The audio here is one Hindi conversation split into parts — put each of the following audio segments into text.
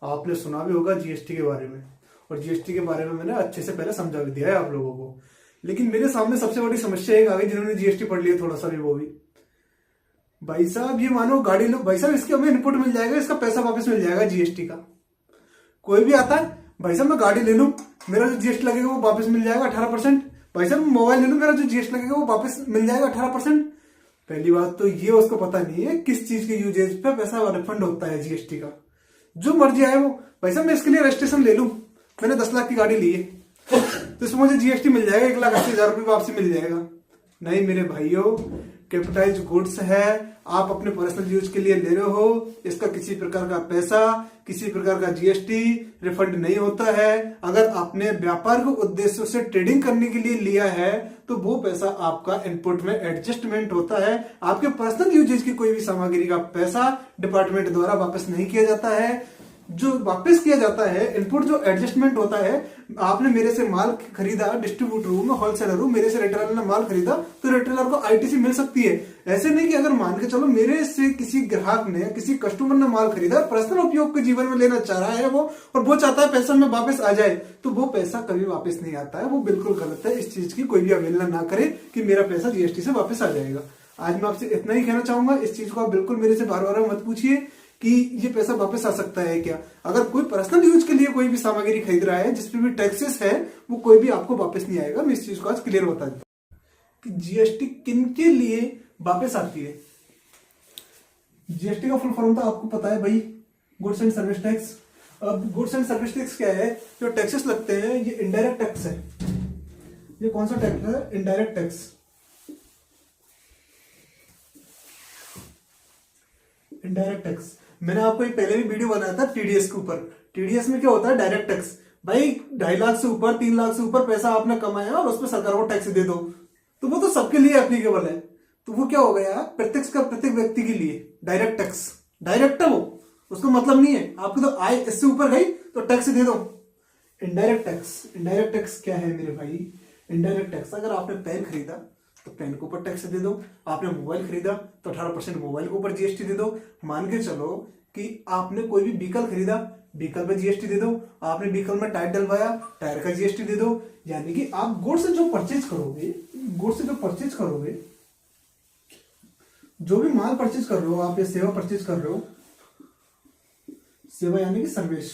आपने सुना भी होगा जीएसटी के बारे में, और जीएसटी के बारे में मैंने अच्छे से पहले समझा भी दिया है आप लोगों को। लेकिन मेरे सामने सबसे बड़ी समस्या एक आ गई, जिन्होंने जीएसटी पढ़ लिया थोड़ा सा भी, वो भी भाई साहब ये मानो गाड़ी लो भाई साहब, इसके हमें इनपुट मिल जाएगा, इसका पैसा वापस मिल जाएगा जीएसटी का। कोई भी आता है भाई साहब मैं गाड़ी ले लूं, मेरा जो जीएसटी लगेगा वो वापस मिल जाएगा 18%। भाई साहब मोबाइल ले लूं, मेरा जो जीएसटी लगेगा वो वापस मिल जाएगा 18%। पहली बात तो ये उसको पता नहीं है किस चीज के यूजेज पे पैसा रिफंड होता है जीएसटी का। जो मर्जी आए वो, भाई साहब मैं इसके लिए रजिस्ट्रेशन ले लूं, मैंने 10 लाख की गाड़ी ली है तो इसमें मुझे जीएसटी मिल जाएगा, 1,80,000 रुपये वापसी मिल जाएगा। नहीं मेरे भाइयों, कैपिटलाइज्ड गुड्स है, आप अपने पर्सनल यूज के लिए ले रहे हो, इसका किसी प्रकार का पैसा, किसी प्रकार का जीएसटी रिफंड नहीं होता है। अगर आपने व्यापार के उद्देश्य से ट्रेडिंग करने के लिए लिया है तो वो पैसा आपका इनपुट में एडजस्टमेंट होता है। आपके पर्सनल यूजेज की कोई भी सामग्री का पैसा डिपार्टमेंट द्वारा वापस नहीं किया जाता है। जो वापस किया जाता है इनपुट, जो एडजस्टमेंट होता है, आपने मेरे से माल खरीदा, डिस्ट्रीब्यूटर हूं मैं, होलसेलर हूं, मेरे से रिटेलर ने माल खरीदा तो रिटेलर को आईटीसी मिल सकती है। ऐसे नहीं कि अगर मान के चलो मेरे से किसी ग्राहक ने, किसी कस्टमर ने माल खरीदा, पर्सनल उपयोग के जीवन में लेना चाह रहा है वो, और वो चाहता है पैसा में वापस आ जाए, तो वो पैसा कभी वापस नहीं आता है। वो बिल्कुल गलत है। इस चीज की कोई भी अवहेलना ना करे कि मेरा पैसा जीएसटी से वापस आ जाएगा। आज मैं आपसे इतना ही कहना चाहूंगा, इस चीज को आप बिल्कुल मेरे से बार बार मत पूछिए कि ये पैसा वापस आ सकता है क्या। अगर कोई पर्सनल यूज के लिए कोई भी सामग्री खरीद रहा है जिसपे भी टैक्सेस है, वो कोई भी आपको वापस नहीं आएगा। मैं इस चीज को आज क्लियर बता देता हूं कि जीएसटी किन के लिए वापस आती है। जीएसटी का फुल फॉर्म तो आपको पता है भाई, गुड्स एंड सर्विस टैक्स। अब गुड्स एंड सर्विस टैक्स क्या है? जो टैक्सेस लगते हैं ये इनडायरेक्ट टैक्स है। ये कौन सा टैक्स है? Indirect tax. इनडायरेक्ट टैक्स मैंने आपको एक पहले भी वीडियो बनाया था टीडीएस के ऊपर। टीडीएस में क्या होता है? Direct tax. भाई 2.5 लाख से ऊपर, 3 लाख से ऊपर पैसा आपने कमाया और उस पर सरकार को टैक्स दे दो, तो वो तो सबके लिए एप्लीकेबल है। तो वो क्या हो गया? प्रत्यक्ष का प्रत्येक व्यक्ति के लिए डायरेक्ट टैक्स। डायरेक्ट है वो, उसको मतलब नहीं है आपकी तो आय इससे ऊपर गई तो टैक्स दे दो। Indirect tax. इनडायरेक्ट टैक्स क्या है मेरे भाई? इनडायरेक्ट टैक्स, अगर आपने पेन खरीदा तो पेन के ऊपर टैक्स दे दो। आपने मोबाइल खरीदा तो 18% मोबाइल के ऊपर जीएसटी दे दो। मान के चलो कि आपने कोई भी व्हीकल खरीदा, व्हीकल पे जीएसटी दे दो। आपने व्हीकल में टायर डलवाया, टायर का जीएसटी दे दो। यानी कि आप गुड्स से जो परचेज करोगे, गुड्स से जो परचेज करोगे, जो भी माल परचेज कर रहे हो आप, ये सेवा परचेज कर रहे हो, सेवा यानी कि सर्विस,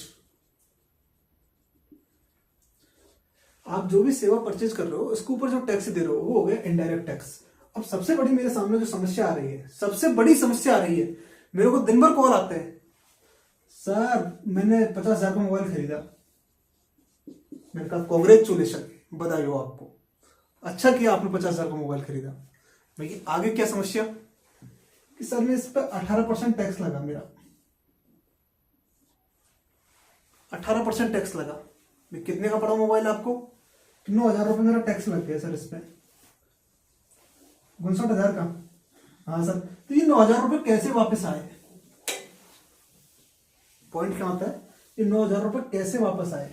आप जो भी सेवा परचेज कर रहे हो उसके ऊपर जो टैक्स दे रहे हो वो हो गया इनडायरेक्ट टैक्स। अब सबसे बड़ी मेरे सामने जो समस्या आ रही है, सबसे बड़ी समस्या आ रही है, मेरे को दिन भर कॉल आते हैं, सर मैंने 50,000 का मोबाइल खरीदा। मैंने कहा कांग्रेचुलेशन, बधाई हो आपको, अच्छा किया आपने 50,000 का मोबाइल खरीदा। लेकिन आगे क्या समस्या कि सर मैं इस पर 18% टैक्स लगा, मेरा 18% टैक्स लगा। कितने का पड़ा मोबाइल आपको? 9,000 रुपये मेरा टैक्स लग गया सर इस पे, 59,000 का। हाँ सर, तो ये 9,000 रुपये कैसे वापस आए? पॉइंट क्या होता है? ये 9,000 रुपये कैसे वापस आए?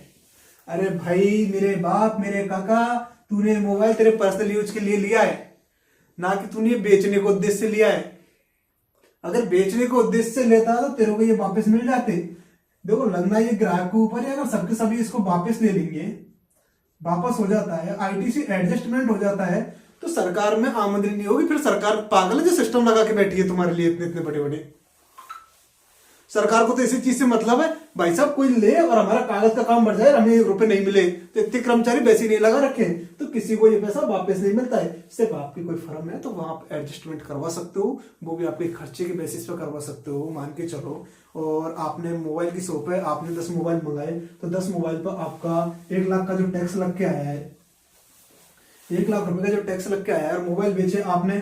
अरे भाई मेरे बाप, मेरे काका, तूने मोबाइल तेरे पर्सनल यूज के लिए लिया है, ना कि तूने ये बेचने को उद्देश्य से लिया है। अगर बेचने को उद्देश्य से लेता तो तेरे को ये वापस मिल जाते। देखो लगना ये ग्राहक के ऊपर है, अगर सबके सभी इसको वापस ले लेंगे, वापस हो जाता है, आईटीसी एडजस्टमेंट हो जाता है, तो सरकार में आमदनी नहीं होगी। फिर सरकार पागल है जो सिस्टम लगा के बैठी है तुम्हारे लिए इतने इतने बड़े बड़े। सरकार को तो इसी चीज से मतलब है, भाई साहब कोई ले और हमारा कागज का काम बढ़ जाए, हमें 1 रुपए नहीं मिले, तो इतने कर्मचारी वैसे ही नहीं लगा रखे, तो किसी को ये पैसा वापस नहीं मिलता है। सिर्फ आपकी कोई फर्म है तो वहां आप एडजस्टमेंट करवा सकते हो, वो भी आपके खर्चे के बेसिस पे करवा सकते हो। मान के चलो और आपने मोबाइल की शॉप है, आपने 10 मोबाइल मंगाए, तो 10 मोबाइल पर आपका 1 लाख का जो टैक्स लग के आया है, 1 लाख रुपए का जो टैक्स लग के आया है, और मोबाइल बेचे आपने,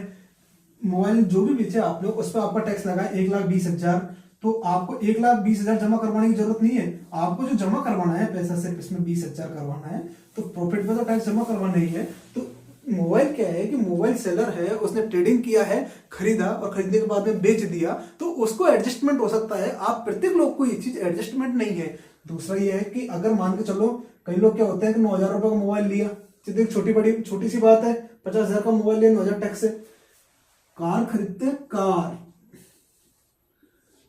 मोबाइल जो भी बेचे आपने उस पर आपका टैक्स लगा 1,20,000, तो आपको 1,20,000 जमा करवाने की जरूरत नहीं है। आपको जो जमा करवाना है पैसा सिर्फ इसमें 20,000 करवाना है, तो प्रॉफिट पे तो टैक्स जमा करवाना ही है। तो मोबाइल क्या है कि मोबाइल सेलर है, उसने ट्रेडिंग किया है, खरीदा और खरीदने के बाद में बेच दिया, तो उसको एडजस्टमेंट हो सकता है। आप प्रत्येक लोग को ये चीज एडजस्टमेंट नहीं है। दूसरा ये है कि अगर मान के चलो कई लोग क्या होते हैं कि 9,000 रुपए का मोबाइल लिया, एक छोटी सी बात है, 50,000 का मोबाइल लिया, 9,000 टैक्स से। कार खरीदते, कार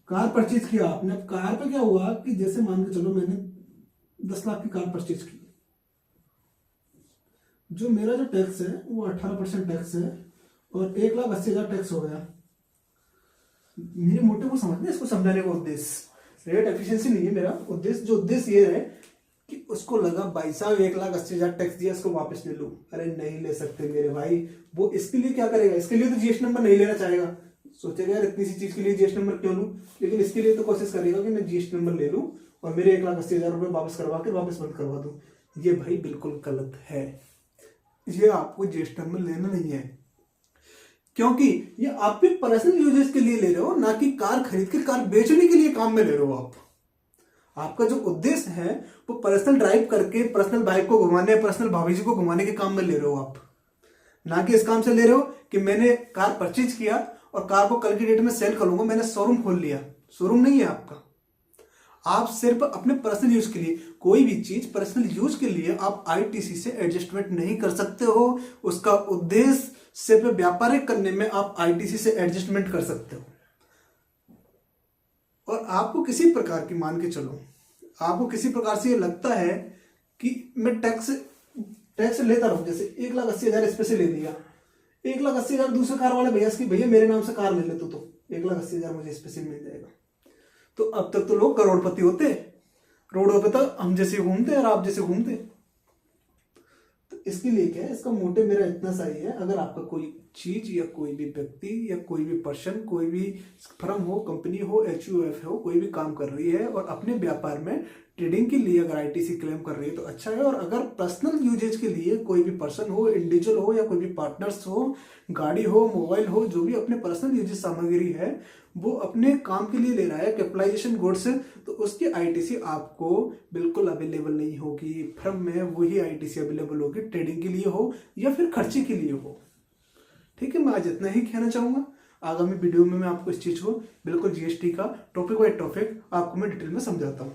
कार परचेज किया आपने, अब कार पे क्या हुआ कि जैसे मान के चलो मैंने 10 लाख की कार परचेज की, जो मेरा जो टैक्स है वो 18% टैक्स है और 1,80,000 टैक्स हो गया। मेरे मोटे को समझना, इसको समझाने का उद्देश्य रेट एफिशिएंसी नहीं है मेरा उद्देश्य। जो उद्देश्य ये है कि उसको लगा भाई साहब 1,80,000 टैक्स दिया, इसको वापस ले लो। अरे नहीं ले सकते मेरे भाई। वो इसके लिए क्या करेगा, इसके लिए तो जीएसटी नंबर नहीं लेना चाहेगा, सोचेगा यार इतनी सी चीज के लिए जीएसटी नंबर क्यों लूं, लेकिन इसके लिए तो कोशिश करेगा कि मैं जीएसटी नंबर ले लूं और मेरे 1,80,000 रुपए वापस करवा के वापस बंद करवा दूं। ये भाई बिल्कुल गलत है। ये आपको जीएसटी नंबर लेना नहीं है, क्योंकि ये आपके पर्सनल यूजेस के लिए ले रहे हो, ना कि कार खरीद के कार बेचने के लिए काम में ले रहे हो आप। आपका जो उद्देश्य है वो पर्सनल ड्राइव करके पर्सनल बाइक को घुमाने, पर्सनल भाभी जी को घुमाने के काम में ले रहे हो आप, ना कि इस काम से ले रहे हो कि मैंने कार परचेज किया और कार को कल की डेट में सेल करूंगा, मैंने शोरूम खोल लिया। शोरूम नहीं है आपका। आप सिर्फ अपने पर्सनल यूज के लिए, कोई भी चीज पर्सनल यूज के लिए आप आईटीसी से एडजस्टमेंट नहीं कर सकते हो। उसका उद्देश्य सिर्फ व्यापारिक करने में आप आईटीसी से एडजस्टमेंट कर सकते हो। और आपको किसी प्रकार की, मान के चलो आपको किसी प्रकार से ये लगता है कि मैं टैक्स लेता रहूं, जैसे 1,80,000 इस पे से ले लिया, 1,80,000 दूसरे कार वाले भैया की, भैया मेरे नाम से कार ले ले तो 1,80,000 मुझे इस पे से मिल जाएगा। तो अब तक तो लोग करोड़पति होते, रोडों पे तो हम जैसे घूमते और आप जैसे घूमते। तो इसके लिए क्या है, इसका मोटिव मेरा इतना सा ही है, अगर आपका कोई चीज या कोई भी व्यक्ति या कोई भी पर्सन, कोई भी फर्म हो, कंपनी हो, एचयूएफ हो, कोई भी काम कर रही है और अपने व्यापार में ट्रेडिंग के लिए अगर आईटीसी क्लेम कर रही है तो अच्छा है। और अगर पर्सनल यूजेज के लिए कोई भी पर्सन हो, इंडिविजुअल हो या कोई भी पार्टनर्स हो, गाड़ी हो, मोबाइल हो, जो भी अपने पर्सनल यूजेज सामग्री है वो अपने काम के लिए ले रहा है, कैपिटलाइजेशन गुड्स, तो उसकी आईटीसी आपको बिल्कुल अवेलेबल नहीं होगी। फर्म में वही आईटीसी अवेलेबल होगी, ट्रेडिंग के लिए हो या फिर खर्चे के लिए हो। ठीक है, मैं आज इतना ही कहना चाहूंगा। आगामी वीडियो में मैं आपको इस चीज को बिल्कुल जीएसटी का टॉपिक बाय टॉपिक आपको मैं डिटेल में समझाता हूँ।